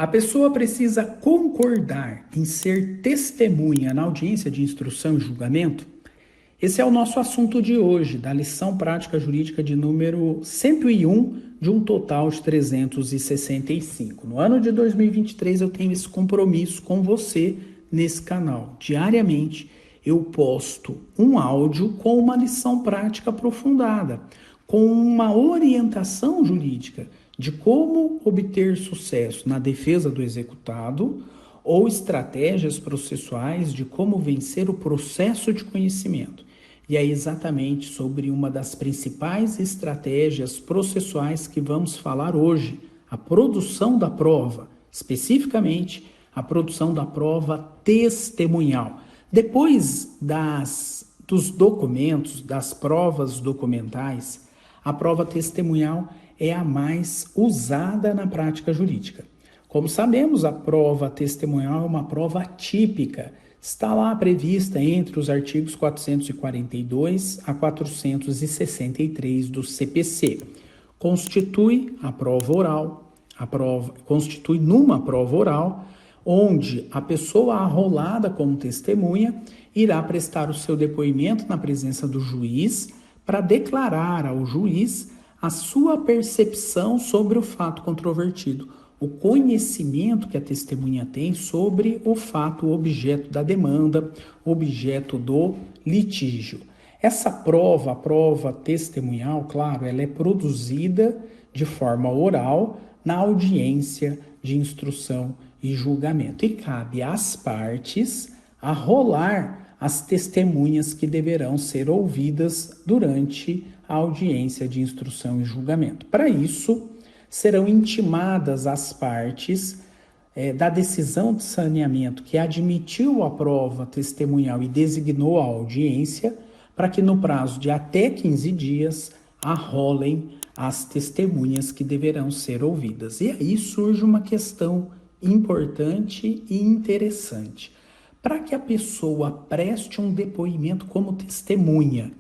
A pessoa precisa concordar em ser testemunha na audiência de instrução e julgamento? Esse é o nosso assunto de hoje, da lição prática jurídica de número 101, de um total de 365. No ano de 2023, eu tenho esse compromisso com você nesse canal. Diariamente, eu posto um áudio com uma lição prática aprofundada, com uma orientação jurídica de como obter sucesso na defesa do executado ou estratégias processuais de como vencer o processo de conhecimento. E é exatamente sobre uma das principais estratégias processuais que vamos falar hoje, a produção da prova, especificamente a produção da prova testemunhal. Depois dos documentos, das provas documentais, a prova testemunhal é a mais usada na prática jurídica. Como sabemos, a prova testemunhal é uma prova típica. Está lá prevista entre os artigos 442 a 463 do CPC. Constitui numa prova oral, onde a pessoa arrolada como testemunha irá prestar o seu depoimento na presença do juiz para declarar ao juiz a sua percepção sobre o fato controvertido, o conhecimento que a testemunha tem sobre o fato objeto da demanda, objeto do litígio. Essa prova, a prova testemunhal, claro, ela é produzida de forma oral na audiência de instrução e julgamento. E cabe às partes arrolar as testemunhas que deverão ser ouvidas durante a audiência de instrução e julgamento. Para isso, serão intimadas as partes da decisão de saneamento que admitiu a prova testemunhal e designou a audiência, para que no prazo de até 15 dias arrolem as testemunhas que deverão ser ouvidas. E aí surge uma questão importante e interessante. Para que a pessoa preste um depoimento como testemunha,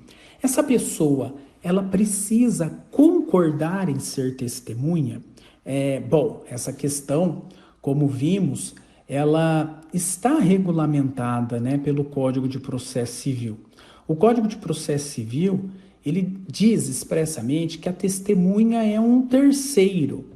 essa pessoa ela precisa concordar em ser testemunha? Essa questão, como vimos, ela está regulamentada, pelo Código de Processo Civil. O Código de Processo Civil, ele diz expressamente que a testemunha é um terceiro,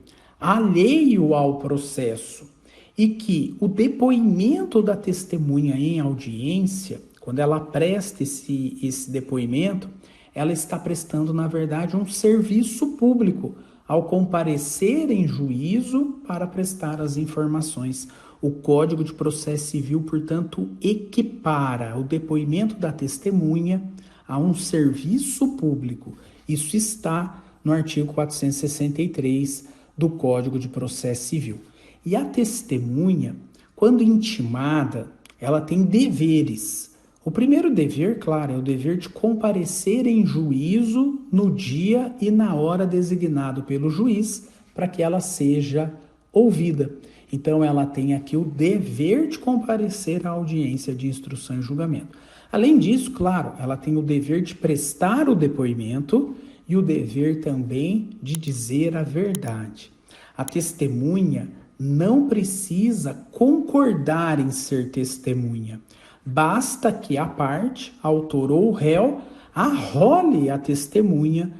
alheio ao processo, e que o depoimento da testemunha em audiência, quando ela presta esse depoimento, ela está prestando, na verdade, um serviço público ao comparecer em juízo para prestar as informações. O Código de Processo Civil, portanto, equipara o depoimento da testemunha a um serviço público. Isso está no artigo 463 do Código de Processo Civil. E a testemunha, quando intimada, ela tem deveres. O primeiro dever, claro, é o dever de comparecer em juízo no dia e na hora designado pelo juiz para que ela seja ouvida. Então, ela tem aqui o dever de comparecer à audiência de instrução e julgamento. Além disso, claro, ela tem o dever de prestar o depoimento e o dever também de dizer a verdade. A testemunha não precisa concordar em ser testemunha. Basta que a parte, autor ou réu, arrole a testemunha,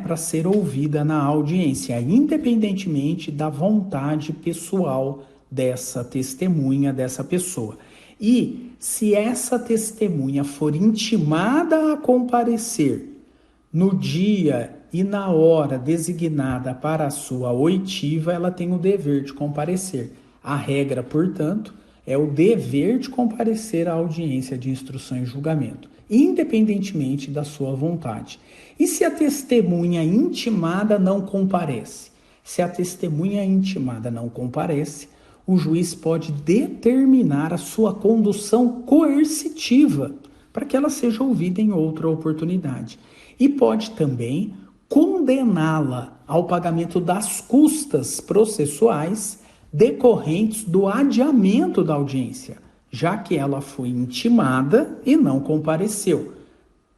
para ser ouvida na audiência, independentemente da vontade pessoal dessa testemunha, dessa pessoa. E se essa testemunha for intimada a comparecer no dia e na hora designada para a sua oitiva, ela tem o dever de comparecer. A regra, portanto, é o dever de comparecer à audiência de instrução e julgamento, independentemente da sua vontade. E se a testemunha intimada não comparece? Se a testemunha intimada não comparece, o juiz pode determinar a sua condução coercitiva para que ela seja ouvida em outra oportunidade. E pode também condená-la ao pagamento das custas processuais decorrentes do adiamento da audiência, já que ela foi intimada e não compareceu.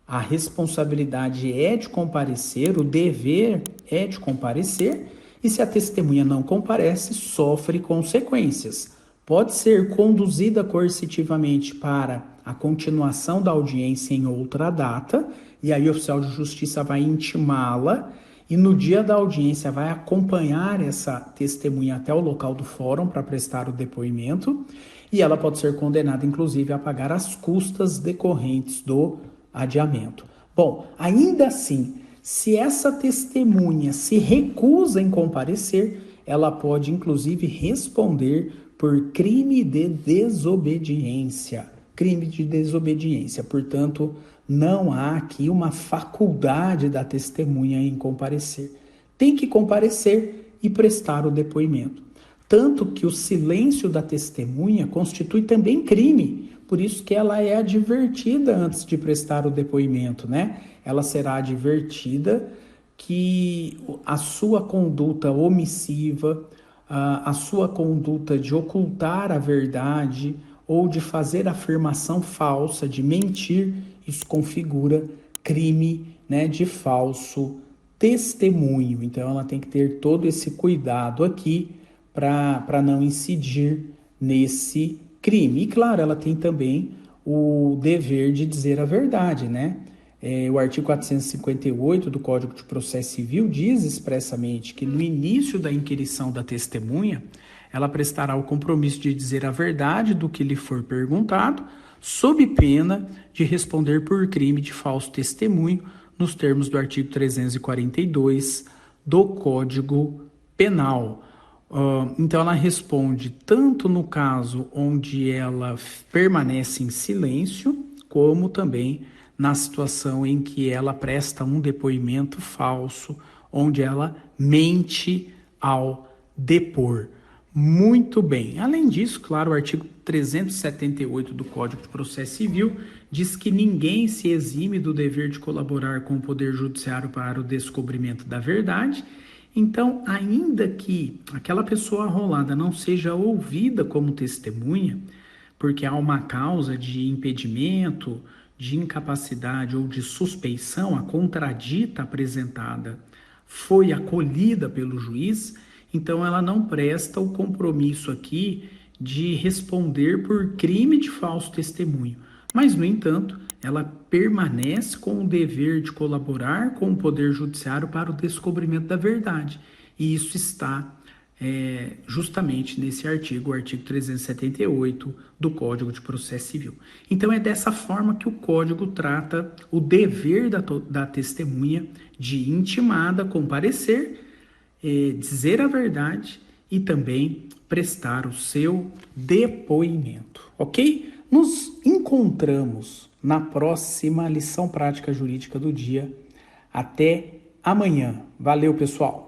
A responsabilidade é de comparecer, o dever é de comparecer, E se a testemunha não comparece, sofre consequências. Pode ser conduzida coercitivamente para a continuação da audiência em outra data, e aí o oficial de justiça vai intimá-la e no dia da audiência vai acompanhar essa testemunha até o local do fórum para prestar o depoimento, e ela pode ser condenada, inclusive, a pagar as custas decorrentes do adiamento. Bom, ainda assim, se essa testemunha se recusa em comparecer, ela pode, inclusive, responder por crime de desobediência. Crime de desobediência. Portanto, não há aqui uma faculdade da testemunha em comparecer. Tem que comparecer e prestar o depoimento. Tanto que o silêncio da testemunha constitui também crime, por isso que ela é advertida antes de prestar o depoimento, né? Ela será advertida que a sua conduta omissiva, a sua conduta de ocultar a verdade ou de fazer afirmação falsa, de mentir, isso configura crime, né, de falso testemunho. Então ela tem que ter todo esse cuidado aqui para não incidir nesse crime. E claro, ela tem também o dever de dizer a verdade, né? O artigo 458 do Código de Processo Civil diz expressamente que no início da inquirição da testemunha, ela prestará o compromisso de dizer a verdade do que lhe for perguntado, sob pena de responder por crime de falso testemunho, nos termos do artigo 342 do Código Penal. Então, ela responde tanto no caso onde ela permanece em silêncio, como também na situação em que ela presta um depoimento falso, onde ela mente ao depor. Muito bem. Além disso, claro, o artigo 378 do Código de Processo Civil diz que ninguém se exime do dever de colaborar com o Poder Judiciário para o descobrimento da verdade. Então, ainda que aquela pessoa arrolada não seja ouvida como testemunha, porque há uma causa de impedimento, de incapacidade ou de suspeição, a contradita apresentada foi acolhida pelo juiz, então ela não presta o compromisso aqui de responder por crime de falso testemunho. Mas, no entanto, ela permanece com o dever de colaborar com o Poder Judiciário para o descobrimento da verdade. E isso está justamente nesse artigo, o artigo 378 do Código de Processo Civil. Então, é dessa forma que o Código trata o dever da testemunha de intimada comparecer, dizer a verdade e também prestar o seu depoimento, ok? Nos encontramos na próxima lição prática jurídica do dia. Até amanhã. Valeu, pessoal!